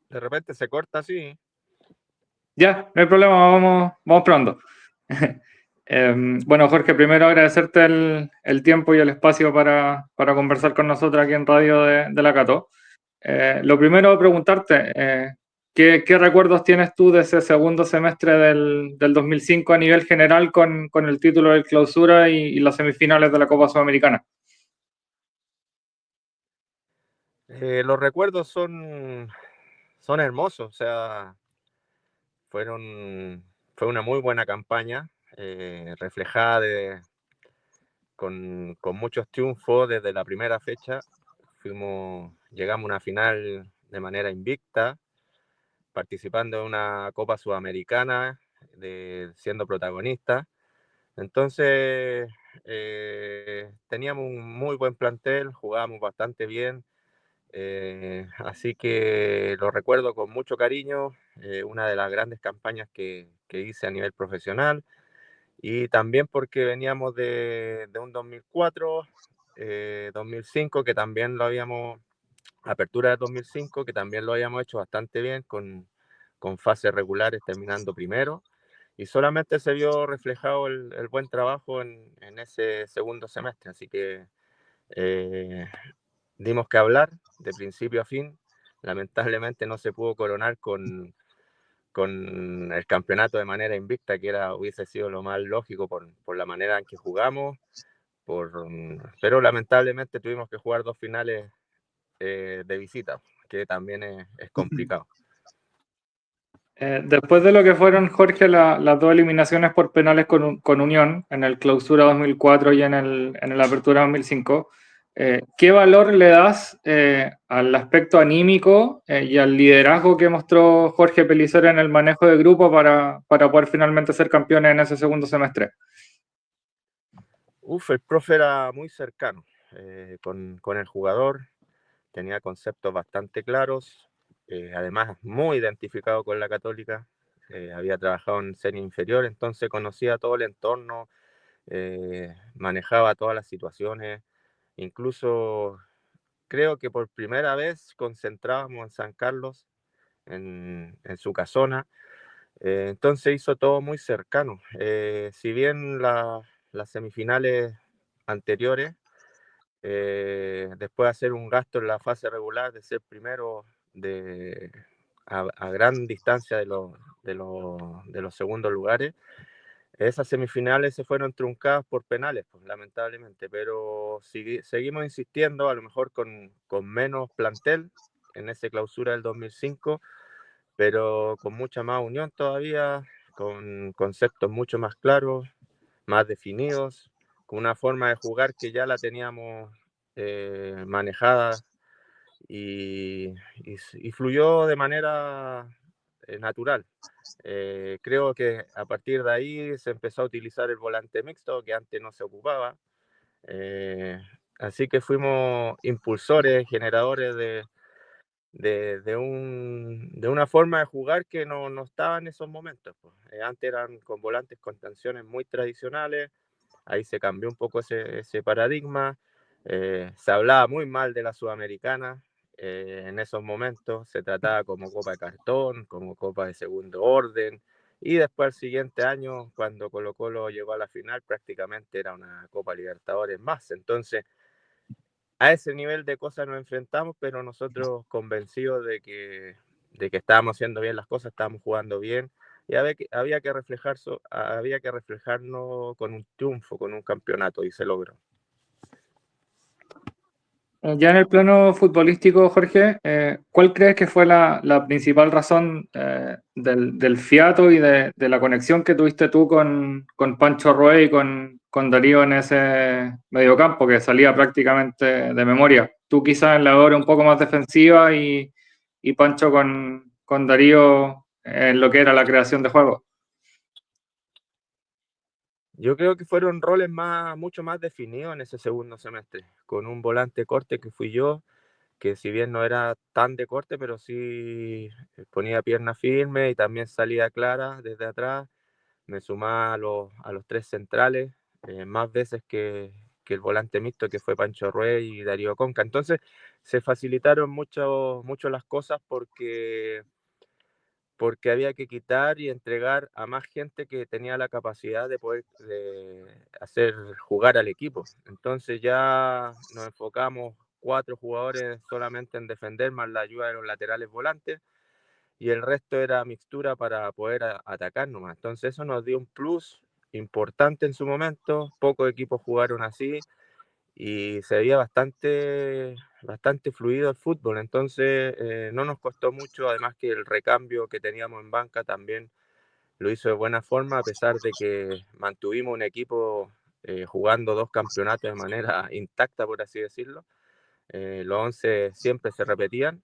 De repente se corta así. Ya, no hay problema, vamos pronto. Bueno, Jorge, primero agradecerte el tiempo y el espacio para conversar con nosotros aquí en Radio de la Cato. Lo primero, preguntarte, ¿qué recuerdos tienes tú de ese segundo semestre del 2005 a nivel general con el título del Clausura y las semifinales de la Copa Sudamericana? Los recuerdos son hermosos, o sea, fue una muy buena campaña, reflejada con muchos triunfos desde la primera fecha. Llegamos a una final de manera invicta, participando en una Copa Sudamericana, siendo protagonista. Entonces, teníamos un muy buen plantel, jugábamos bastante bien, así que lo recuerdo con mucho cariño, una de las grandes campañas que hice a nivel profesional, y también porque veníamos de un 2004, 2005, que también lo habíamos, apertura de 2005, que también lo habíamos hecho bastante bien, con fases regulares terminando primero, y solamente se vio reflejado el buen trabajo en ese segundo semestre, así que eh, dimos que hablar de principio a fin. Lamentablemente no se pudo coronar con el campeonato de manera invicta, hubiese sido lo más lógico por la manera en que jugamos, pero lamentablemente tuvimos que jugar dos finales de visita, que también es complicado. Después de lo que fueron, Jorge, las dos eliminaciones por penales con Unión en el Clausura 2004 y en el Apertura 2005, ¿qué valor le das al aspecto anímico y al liderazgo que mostró Jorge Pellicer en el manejo de grupo para poder finalmente ser campeones en ese segundo semestre? El profe era muy cercano con el jugador, tenía conceptos bastante claros, además muy identificado con la Católica, había trabajado en serie inferior, entonces conocía todo el entorno, manejaba todas las situaciones, incluso creo que por primera vez concentrábamos en San Carlos, en su casona, entonces hizo todo muy cercano. Si bien las semifinales anteriores, después de hacer un gasto en la fase regular, de ser primero a gran distancia de los segundos lugares, esas semifinales se fueron truncadas por penales, pues, lamentablemente, pero seguimos insistiendo, a lo mejor con menos plantel en esa clausura del 2005, pero con mucha más unión todavía, con conceptos mucho más claros, más definidos, con una forma de jugar que ya la teníamos manejada, y fluyó de manera natural. Creo que a partir de ahí se empezó a utilizar el volante mixto, que antes no se ocupaba. Eh, Así que fuimos impulsores, generadores de una forma de jugar que no estaba en esos momentos, pues. Antes eran con volantes con tensiones muy tradicionales, ahí se cambió un poco ese paradigma, se hablaba muy mal de la Sudamericana, en esos momentos se trataba como copa de cartón, como copa de segundo orden, y después el siguiente año, cuando Colo Colo llegó a la final, prácticamente era una Copa Libertadores más. Entonces, a ese nivel de cosas nos enfrentamos, pero nosotros convencidos de que estábamos haciendo bien las cosas, estábamos jugando bien, y había que reflejarnos con un triunfo, con un campeonato, y se logró. Ya en el plano futbolístico, Jorge, ¿cuál crees que fue la principal razón del fiato y de la conexión que tuviste tú con Pancho Rueda y con Darío en ese mediocampo que salía prácticamente de memoria? Tú quizás en la hora un poco más defensiva y Pancho con Darío en lo que era la creación de juego. Yo creo que fueron roles mucho más definidos en ese segundo semestre, con un volante corte que fui yo, que si bien no era tan de corte, pero sí ponía pierna firme y también salida clara desde atrás. Me sumaba a los tres centrales, más veces que el volante mixto, que fue Pancho Ruiz y Darío Conca. Entonces se facilitaron mucho las cosas porque había que quitar y entregar a más gente que tenía la capacidad de poder hacer jugar al equipo. Entonces ya nos enfocamos 4 jugadores solamente en defender, más la ayuda de los laterales volantes, y el resto era mixtura para poder atacar nomás. Entonces eso nos dio un plus importante en su momento. Pocos equipos jugaron así y se veía bastante fluido el fútbol. Entonces no nos costó mucho, además que el recambio que teníamos en banca también lo hizo de buena forma, a pesar de que mantuvimos un equipo jugando 2 campeonatos de manera intacta, por así decirlo. Los 11 siempre se repetían,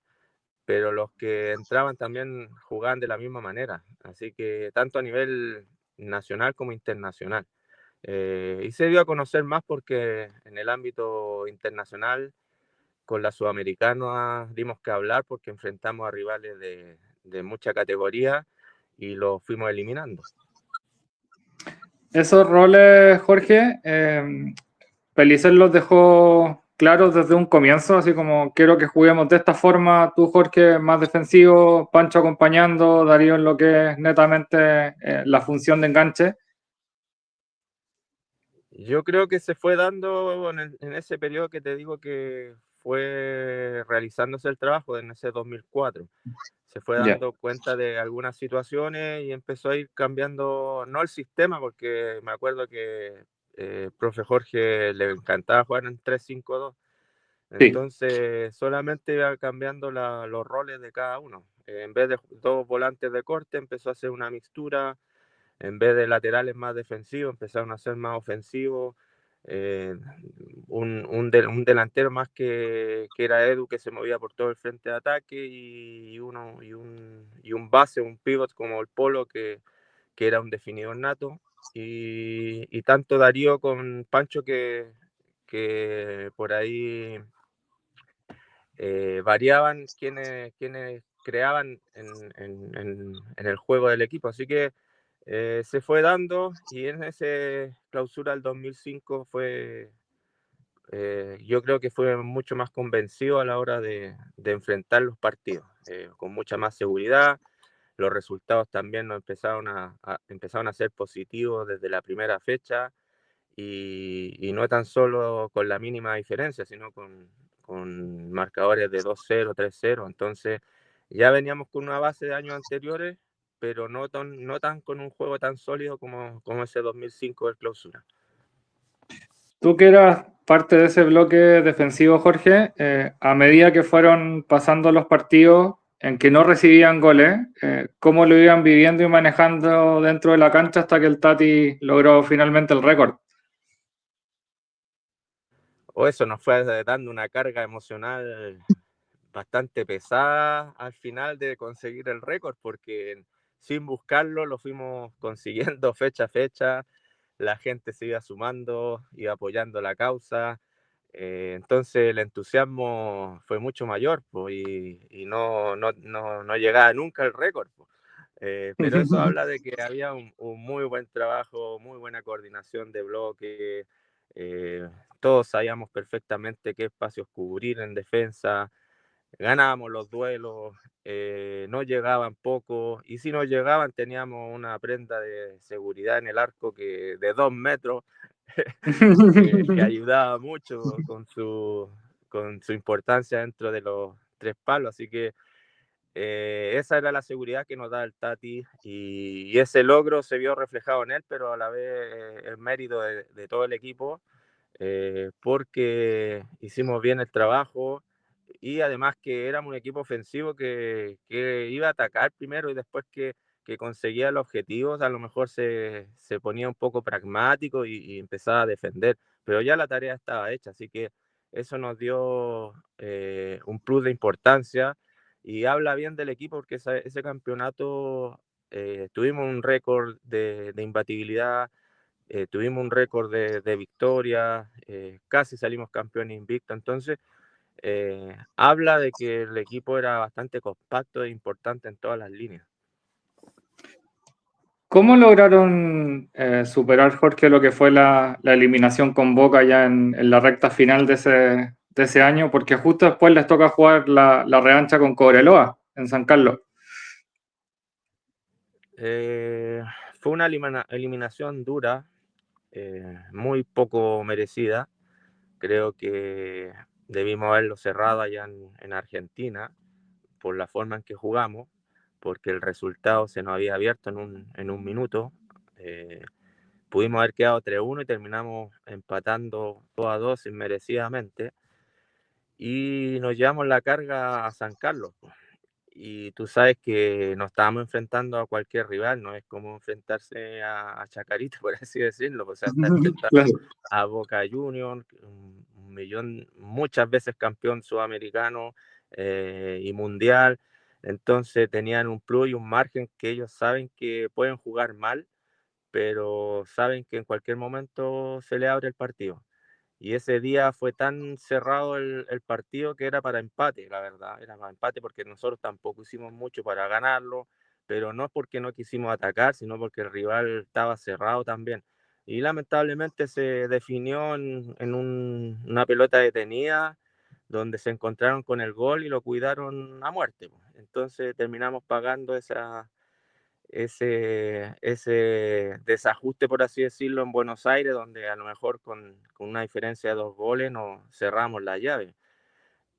pero los que entraban también jugaban de la misma manera, así que tanto a nivel nacional como internacional. Y se dio a conocer más porque en el ámbito internacional, con la Sudamericana dimos que hablar porque enfrentamos a rivales de mucha categoría y los fuimos eliminando. Esos roles, Jorge, Pellicer los dejó claros desde un comienzo, así como quiero que juguemos de esta forma, tú, Jorge, más defensivo, Pancho acompañando, Darío en lo que es netamente la función de enganche. Yo creo que se fue dando en ese periodo que te digo que fue realizándose el trabajo en ese 2004. Se fue Ya, dando cuenta de algunas situaciones y empezó a ir cambiando, no el sistema, porque me acuerdo que profe Jorge le encantaba jugar en 3-5-2, sí. entonces solamente iba cambiando los roles de cada uno. En vez de 2 volantes de corte, empezó a hacer una mixtura. En vez de laterales más defensivos, empezaron a ser más ofensivos. eh, un delantero más que era Edu, que se movía por todo el frente de ataque, y un base, un pivot como el Polo, que era un definidor nato. Y tanto Darío con Pancho que por ahí variaban quienes creaban en el juego del equipo. Así que se fue dando, y en ese clausura del 2005 yo creo que fue mucho más convencido a la hora de enfrentar los partidos, con mucha más seguridad. Los resultados también nos empezaron a ser positivos desde la primera fecha, y no tan solo con la mínima diferencia, sino con marcadores de 2-0, 3-0. Entonces ya veníamos con una base de años anteriores, pero no tan con un juego tan sólido como ese 2005 del clausura. Tú que eras parte de ese bloque defensivo, Jorge, a medida que fueron pasando los partidos en que no recibían goles, ¿cómo lo iban viviendo y manejando dentro de la cancha hasta que el Tati logró finalmente el récord? O eso nos fue dando una carga emocional bastante pesada al final de conseguir el récord, porque sin buscarlo lo fuimos consiguiendo fecha a fecha. La gente se iba sumando, iba apoyando la causa. Entonces el entusiasmo fue mucho mayor, pues, y no llegaba nunca el récord, pues. Pero eso habla de que había un muy buen trabajo, muy buena coordinación de bloque. eh, Todos sabíamos perfectamente qué espacios cubrir en defensa, ganábamos los duelos, no llegaban poco, y si no llegaban teníamos una prenda de seguridad en el arco de 2 metros, que ayudaba mucho con su importancia dentro de los 3 palos. Así que esa era la seguridad que nos da el Tati, y ese logro se vio reflejado en él, pero a la vez el mérito de todo el equipo, porque hicimos bien el trabajo, y además que éramos un equipo ofensivo que iba a atacar primero, y después que conseguía los objetivos, a lo mejor se ponía un poco pragmático y empezaba a defender, pero ya la tarea estaba hecha, así que eso nos dio un plus de importancia, y habla bien del equipo, porque ese campeonato tuvimos un récord de imbatibilidad. Tuvimos un récord de victorias, casi salimos campeones invictos. Entonces habla de que el equipo era bastante compacto e importante en todas las líneas. ¿Cómo lograron superar, Jorge, lo que fue la eliminación con Boca ya en la recta final de ese año? Porque justo después les toca jugar la revancha con Cobreloa en San Carlos. Fue una eliminación dura, muy poco merecida. Creo que debimos haberlo cerrado allá en Argentina por la forma en que jugamos, porque el resultado se nos había abierto en un minuto. Eh, Pudimos haber quedado 3-1 y terminamos empatando 2-2 inmerecidamente. Y nos llevamos la carga a San Carlos. Y tú sabes que nos estábamos enfrentando a cualquier rival, no es como enfrentarse a Chacarita, por así decirlo, o sea, está enfrentando Claro. a Boca Juniors, un millón, muchas veces campeón sudamericano y mundial, entonces tenían un plus y un margen que ellos saben que pueden jugar mal, pero saben que en cualquier momento se le abre el partido. Y ese día fue tan cerrado el partido que era para empate, la verdad. Era para empate porque nosotros tampoco hicimos mucho para ganarlo, pero no porque no quisimos atacar, sino porque el rival estaba cerrado también. Y lamentablemente se definió una pelota detenida, donde se encontraron con el gol y lo cuidaron a muerte. Entonces terminamos pagando ese desajuste, por así decirlo, en Buenos Aires, donde a lo mejor con una diferencia de 2 goles nos cerramos la llave.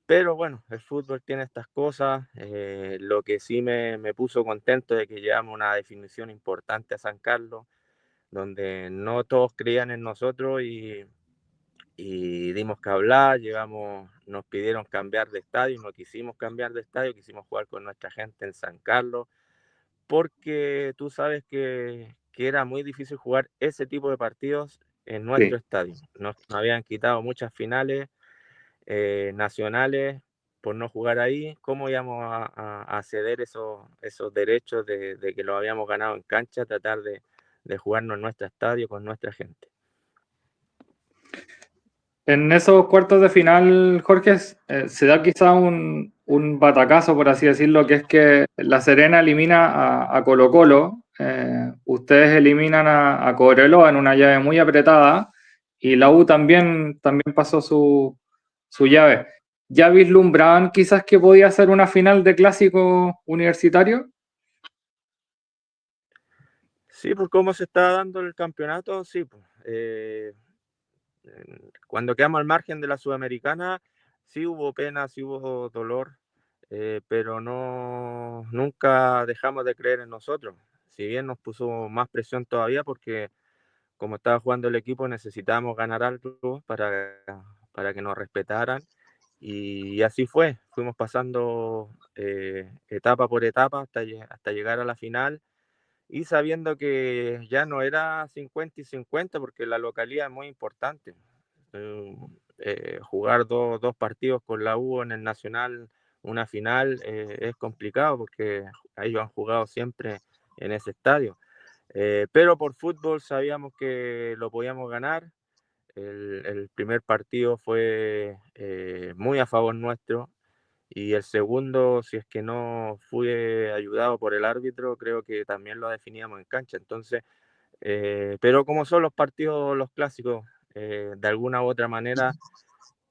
Pero bueno, el fútbol tiene estas cosas. Lo que sí me puso contento de que llevamos una definición importante a San Carlos, donde no todos creían en nosotros y dimos que hablar, nos pidieron cambiar de estadio, no quisimos cambiar de estadio, quisimos jugar con nuestra gente en San Carlos porque tú sabes que era muy difícil jugar ese tipo de partidos en nuestro Sí. estadio. Nos habían quitado muchas finales nacionales por no jugar ahí. ¿Cómo íbamos a ceder esos derechos de que lo habíamos ganado en cancha, tratar de jugarnos en nuestro estadio con nuestra gente? En esos cuartos de final, Jorge, se da quizá un batacazo, por así decirlo, que es que La Serena elimina a Colo-Colo, ustedes eliminan a Cobreloa en una llave muy apretada y la U también pasó su llave. ¿Ya vislumbraban quizás que podía ser una final de clásico universitario? Sí, por cómo se está dando el campeonato, sí. Pues, cuando quedamos al margen de la Sudamericana, sí hubo pena, sí hubo dolor, pero nunca dejamos de creer en nosotros. Si bien nos puso más presión todavía porque como estaba jugando el equipo necesitábamos ganar algo para que nos respetaran y así fue. Fuimos pasando etapa por etapa hasta llegar a la final y sabiendo que ya no era 50 y 50 porque la localidad es muy importante. Eh, Jugar dos partidos con la U en el Nacional, una final, es complicado porque ellos han jugado siempre en ese estadio. Pero por fútbol sabíamos que lo podíamos ganar. El primer partido fue muy a favor nuestro y el segundo, si es que no fui ayudado por el árbitro, creo que también lo definíamos en cancha. Entonces, pero como son los partidos, los clásicos, de alguna u otra manera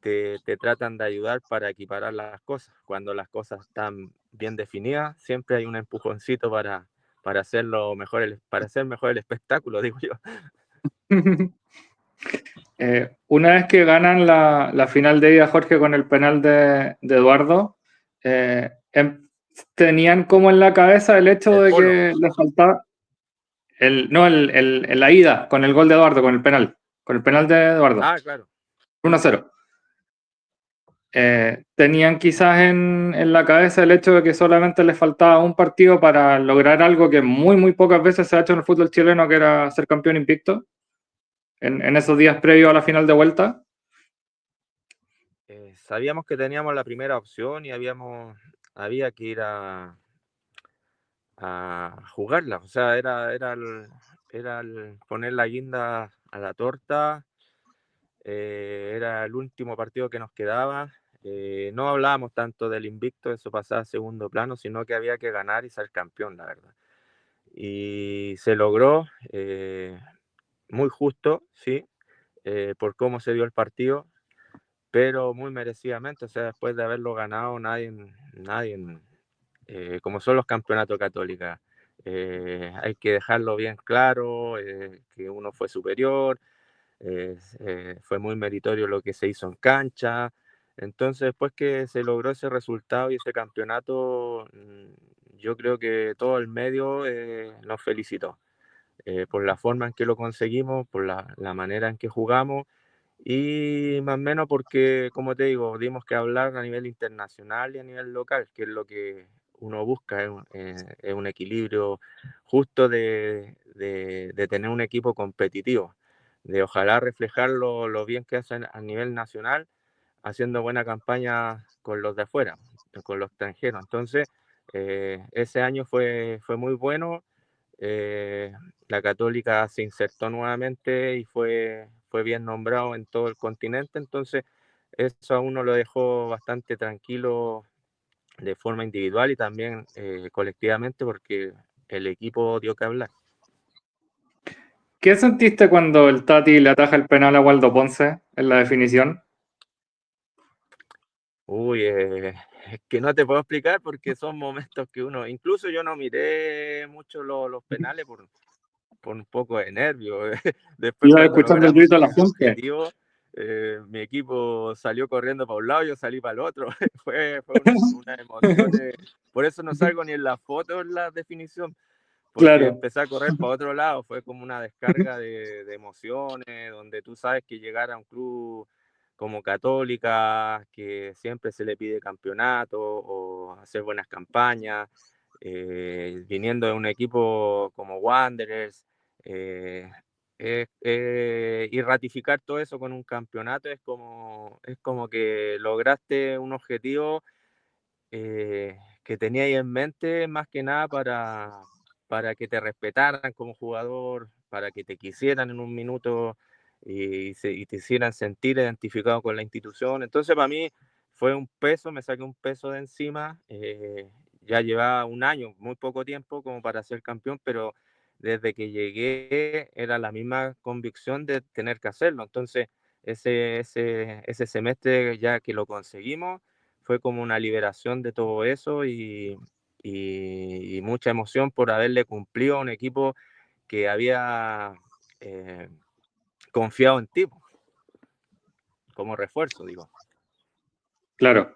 te tratan de ayudar para equiparar las cosas. Cuando las cosas están bien definidas, siempre hay un empujoncito para hacerlo mejor, para hacer mejor el espectáculo, digo yo. Una vez que ganan la final de ida, Jorge, con el penal de Eduardo, tenían como en la cabeza el hecho El de polo. que le faltaba, no, la ida, con el gol de Eduardo, con el penal de Eduardo, Ah, claro. 1-0. Tenían quizás en la cabeza el hecho de que solamente les faltaba un partido para lograr algo que muy, muy pocas veces se ha hecho en el fútbol chileno, que era ser campeón invicto, en esos días previos a la final de vuelta. Sabíamos que teníamos la primera opción y había que ir a jugarla. O sea, era el poner la guinda a la torta. Era el último partido que nos quedaba. No hablábamos tanto del invicto, eso pasaba a segundo plano, sino que había que ganar y ser campeón, la verdad. Y se logró, muy justo, sí, por cómo se dio el partido. pero muy merecidamente. O sea, después de haberlo ganado, nadie como son los campeonatos católicos, hay que dejarlo bien claro, que uno fue superior, fue muy meritorio lo que se hizo en cancha. Entonces, después que se logró ese resultado y ese campeonato, yo creo que todo el medio nos felicitó por la forma en que lo conseguimos, por la manera en que jugamos y más o menos porque, como te digo, dimos que hablar a nivel internacional y a nivel local, que es lo que uno busca, es un equilibrio justo de tener un equipo competitivo, de ojalá reflejar lo bien que hacen a nivel nacional, haciendo buena campaña con los de afuera, con los extranjeros. Entonces, ese año fue muy bueno. eh, la Católica se insertó nuevamente y fue bien nombrado en todo el continente, entonces eso a uno lo dejó bastante tranquilo de forma individual y también colectivamente porque el equipo dio que hablar. ¿Qué sentiste cuando el Tati le ataja el penal a Waldo Ponce en la definición? Uy, es que no te puedo explicar porque son momentos que uno, incluso yo no miré mucho los penales por un poco de nervio. Después Iba cuando escuchando el logramos grito de la el gente. objetivo, mi equipo salió corriendo para un lado, yo salí para el otro. Fue una emoción. Por eso no salgo ni en la foto en la definición, porque Claro, empecé a correr para otro lado. Fue como una descarga de emociones, donde tú sabes que llegar a un club como Católica, que siempre se le pide campeonato o hacer buenas campañas, viniendo de un equipo como Wanderers, eh, y ratificar todo eso con un campeonato es como que lograste un objetivo que tenía ahí en mente más que nada para que te respetaran como jugador, para que te quisieran en un minuto y te hicieran sentir identificado con la institución. Entonces para mí fue un peso, me saqué un peso de encima. Ya llevaba un año, muy poco tiempo como para ser campeón, pero desde que llegué era la misma convicción de tener que hacerlo. Entonces ese semestre ya que lo conseguimos, fue como una liberación de todo eso y mucha emoción por haberle cumplido a un equipo que había eh, confiado en ti como refuerzo, digo. claro.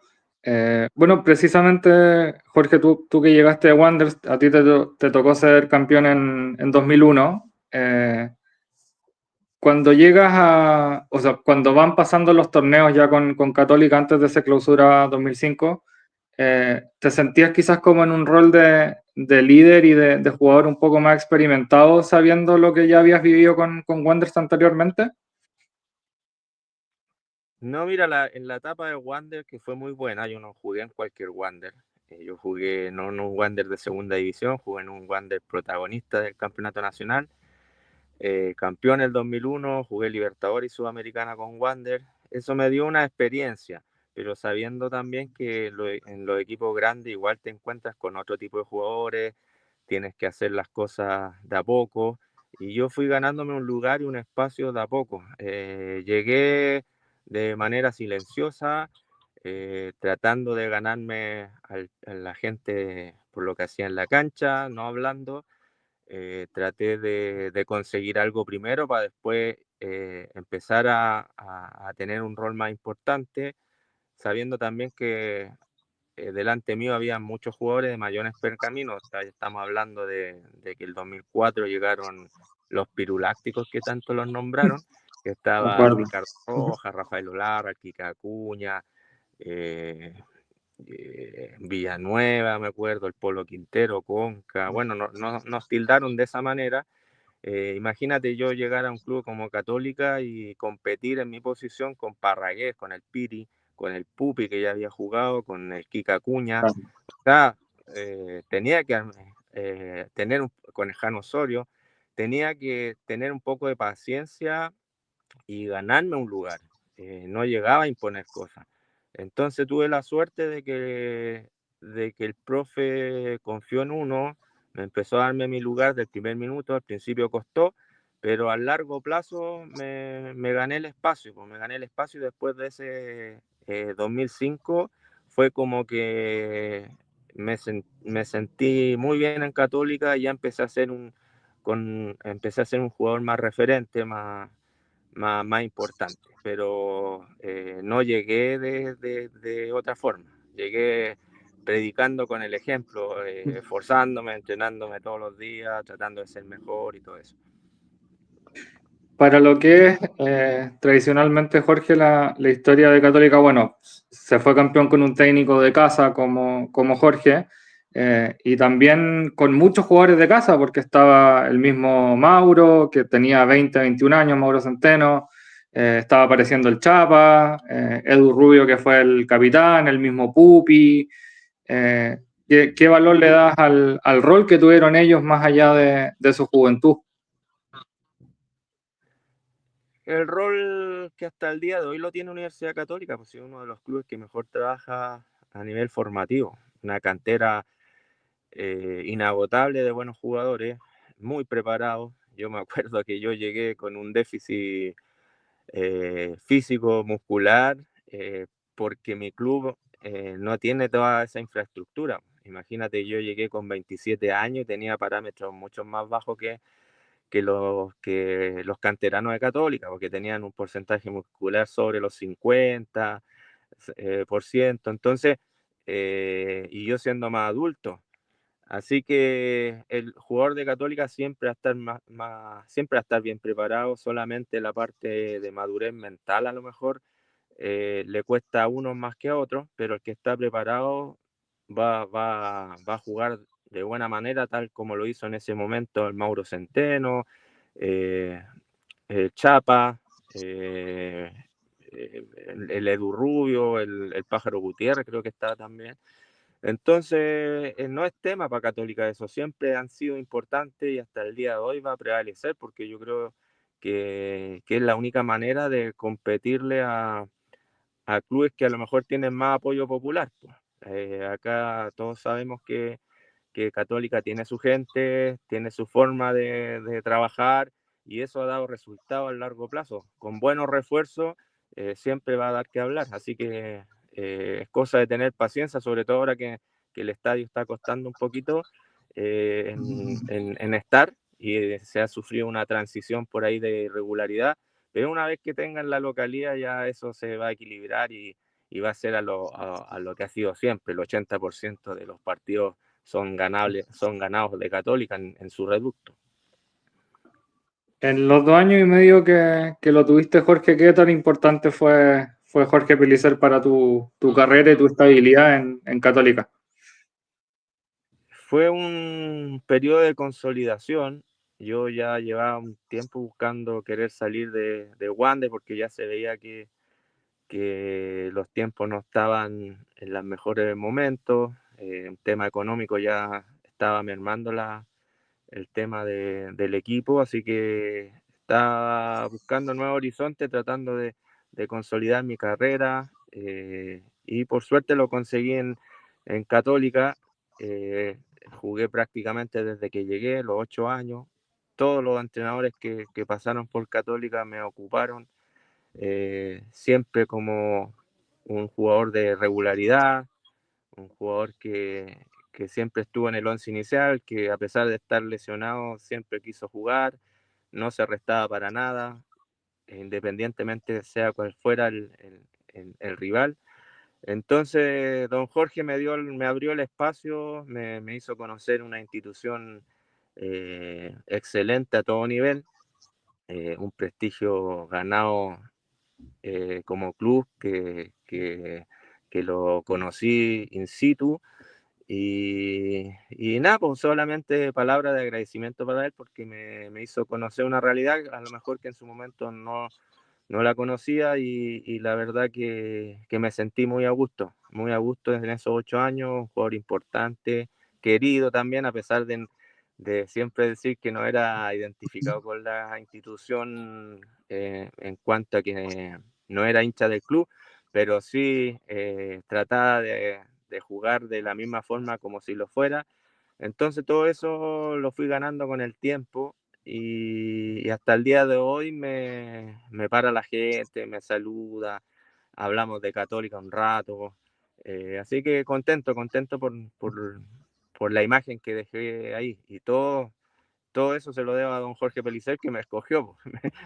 Bueno, precisamente, Jorge, tú que llegaste de Wanderers, a ti te tocó ser campeón en 2001. Cuando llegas o sea, cuando van pasando los torneos ya con Católica antes de esa clausura 2005, ¿te sentías quizás como en un rol de líder y de jugador un poco más experimentado sabiendo lo que ya habías vivido con Wanderers anteriormente? No, mira, en la etapa de Wander, que fue muy buena, yo no jugué en cualquier Wander. Yo jugué no en un Wander de segunda división, jugué en un Wander protagonista del campeonato nacional. Campeón en el 2001, jugué Libertadores y Sudamericana con Wander. Eso me dio una experiencia, pero sabiendo también que en los equipos grandes igual te encuentras con otro tipo de jugadores, tienes que hacer las cosas de a poco. Y yo fui ganándome un lugar y un espacio de a poco. Llegué de manera silenciosa, tratando de ganarme a la gente por lo que hacía en la cancha, no hablando. Traté de conseguir algo primero para después empezar a tener un rol más importante, sabiendo también que delante mío había muchos jugadores de mayores pergaminos. Estamos hablando de que el 2004 llegaron los pirulácticos que tanto los nombraron, que estaba Concuerdo. Ricardo Rojas, Rafael Olarra, Kika Acuña, eh, Villanueva, me acuerdo, el Polo Quintero, Conca, bueno, nos tildaron de esa manera. Imagínate yo llegar a un club como Católica y competir en mi posición con Parragués, con el Piri, con el Pupi que ya había jugado, con el Kika Acuña. O sea, tenía que con el Jano Osorio, tenía que tener un poco de paciencia y ganarme un lugar. No llegaba a imponer cosas. Entonces tuve la suerte de que el profe confió en uno, me empezó a darme mi lugar del primer minuto, al principio costó, pero a largo plazo me gané el espacio, pues me gané el espacio después de ese 2005, fue como que me sentí muy bien en Católica y ya empecé a ser un jugador más referente, más importante, pero no llegué de otra forma, llegué predicando con el ejemplo, esforzándome, entrenándome todos los días, tratando de ser mejor y todo eso. Para lo que es tradicionalmente, Jorge, la historia de Católica, bueno, se fue campeón con un técnico de casa como Jorge, y también con muchos jugadores de casa, porque estaba el mismo Mauro, que tenía 20, 21 años, Mauro Centeno, estaba apareciendo el Chapa, Edu Rubio, que fue el capitán, el mismo Pupi. ¿Qué valor le das al rol que tuvieron ellos más allá de su juventud? El rol que hasta el día de hoy lo tiene Universidad Católica, pues es uno de los clubes que mejor trabaja a nivel formativo, una cantera inagotable de buenos jugadores, muy preparados. Yo me acuerdo que yo llegué con un déficit físico, muscular, porque mi club no tiene toda esa infraestructura. Imagínate, yo llegué con 27 años y tenía parámetros mucho más bajos que los canteranos de Católica, porque tenían un porcentaje muscular sobre los 50 por ciento. Entonces, y yo siendo más adulto. Así que el jugador de Católica siempre va a estar siempre va a estar bien preparado, solamente la parte de madurez mental a lo mejor le cuesta a unos más que a otros, pero el que está preparado va a jugar de buena manera, tal como lo hizo en ese momento el Mauro Centeno, eh, el Chapa, el Edu Rubio, el Pájaro Gutiérrez creo que estaba también. Entonces, no es tema para Católica eso, siempre han sido importantes y hasta el día de hoy va a prevalecer porque yo creo que es la única manera de competirle a clubes que a lo mejor tienen más apoyo popular, pues. Acá todos sabemos que Católica tiene su gente, tiene su forma de trabajar y eso ha dado resultados a largo plazo. Con buenos refuerzos siempre va a dar que hablar, así que es cosa de tener paciencia, sobre todo ahora que el estadio está costando un poquito en estar y se ha sufrido una transición por ahí de irregularidad, pero una vez que tengan la localidad ya eso se va a equilibrar y va a ser a lo que ha sido siempre, el 80% de los partidos son ganables, son ganados de Católica en su reducto. En los 2 años y medio que lo tuviste, Jorge, ¿qué tan importante fue Jorge Pellicer para tu carrera y tu estabilidad en Católica? Fue un periodo de consolidación. Yo ya llevaba un tiempo buscando querer salir de Wander porque ya se veía que los tiempos no estaban en los mejores momentos. Un tema económico ya estaba mermando el tema del equipo, así que estaba buscando nuevos horizontes, tratando de consolidar mi carrera y por suerte lo conseguí en Católica. Jugué prácticamente desde que llegué, los 8 años. Todos los entrenadores que pasaron por Católica me ocuparon, siempre como un jugador de regularidad, un jugador que siempre estuvo en el once inicial, que a pesar de estar lesionado siempre quiso jugar, no se restaba para nada, independientemente sea cual fuera el rival. Entonces, don Jorge me abrió el espacio, me hizo conocer una institución excelente a todo nivel, un prestigio ganado como club que lo conocí in situ y nada, pues solamente palabras de agradecimiento para él porque me hizo conocer una realidad, a lo mejor que en su momento no la conocía y la verdad que me sentí muy a gusto en esos 8 años, un jugador importante, querido también, a pesar de siempre decir que no era identificado con la institución en cuanto a que no era hincha del club, pero sí trataba de jugar de la misma forma como si lo fuera. Entonces todo eso lo fui ganando con el tiempo y hasta el día de hoy me para la gente, me saluda, hablamos de Católica un rato, así que contento por la imagen que dejé ahí, y todo eso se lo debo a don Jorge Pellicer, que me escogió,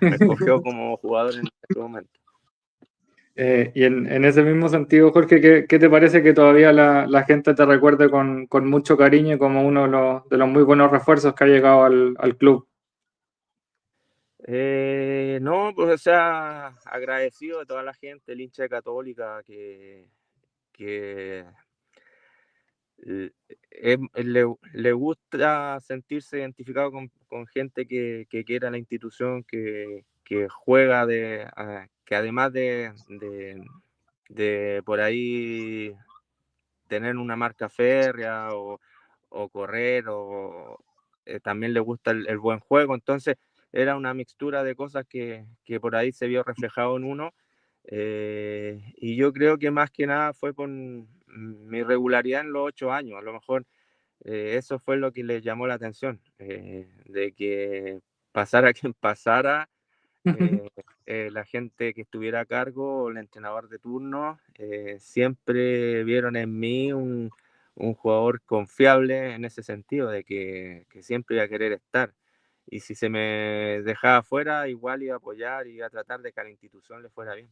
me escogió como jugador en este momento. Y en ese mismo sentido, Jorge, ¿qué te parece que todavía la gente te recuerde con mucho cariño como uno de los muy buenos refuerzos que ha llegado al club? No, pues o sea, agradecido de toda la gente, el hincha de Católica, que le gusta sentirse identificado con gente que quiera la institución, que juega que además de por ahí tener una marca férrea o correr, también le gusta el buen juego. Entonces era una mixtura de cosas que por ahí se vio reflejado en uno. Y yo creo que más que nada fue por mi regularidad en los 8 años. A lo mejor eso fue lo que les llamó la atención, de que pasara quien pasara, la gente que estuviera a cargo, o el entrenador de turno, siempre vieron en mí un jugador confiable en ese sentido, de que siempre iba a querer estar. Y si se me dejaba fuera, igual iba a apoyar y iba a tratar de que a la institución le fuera bien.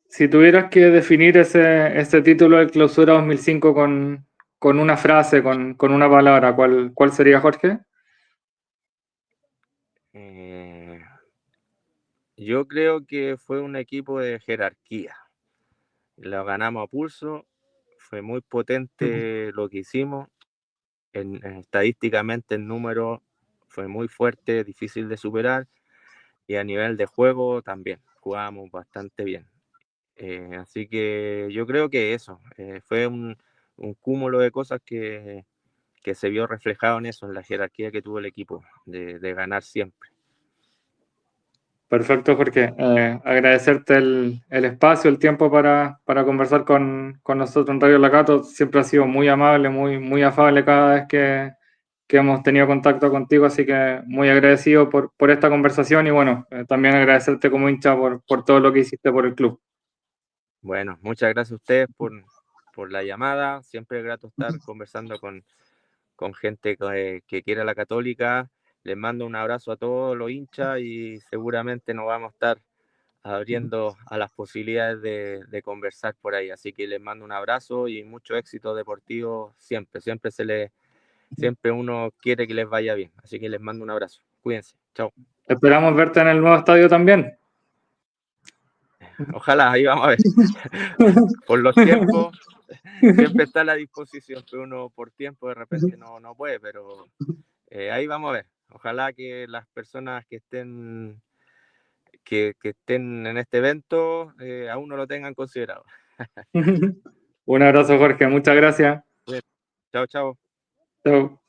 Si tuvieras que definir ese título de Clausura 2005 con una frase, con una palabra, ¿cuál sería, Jorge? Eh, yo creo que fue un equipo de jerarquía. Lo ganamos a pulso, fue muy potente lo que hicimos. Estadísticamente el número fue muy fuerte, difícil de superar, y a nivel de juego también, jugábamos bastante bien. Así que yo creo que eso, fue un cúmulo de cosas que se vio reflejado en eso, en la jerarquía que tuvo el equipo, de ganar siempre. Perfecto, Jorge. Agradecerte el espacio, el tiempo para conversar con nosotros en Radio Lacato. Siempre has sido muy amable, muy afable cada vez que hemos tenido contacto contigo, así que muy agradecido por esta conversación y bueno, también agradecerte como hincha por todo lo que hiciste por el club. Bueno, muchas gracias a ustedes por la llamada, siempre es grato estar conversando con gente que quiere a la Católica. Les mando un abrazo a todos los hinchas y seguramente nos vamos a estar abriendo a las posibilidades de conversar por ahí. Así que les mando un abrazo y mucho éxito deportivo siempre. Siempre uno quiere que les vaya bien. Así que les mando un abrazo. Cuídense. Chao. Esperamos verte en el nuevo estadio también. Ojalá, ahí vamos a ver. Por los tiempos, siempre está a la disposición, pero uno por tiempo de repente no puede, pero ahí vamos a ver. Ojalá que las personas que estén en este evento aún no lo tengan considerado. Un abrazo, Jorge. Muchas gracias. Chao, chao. Chao.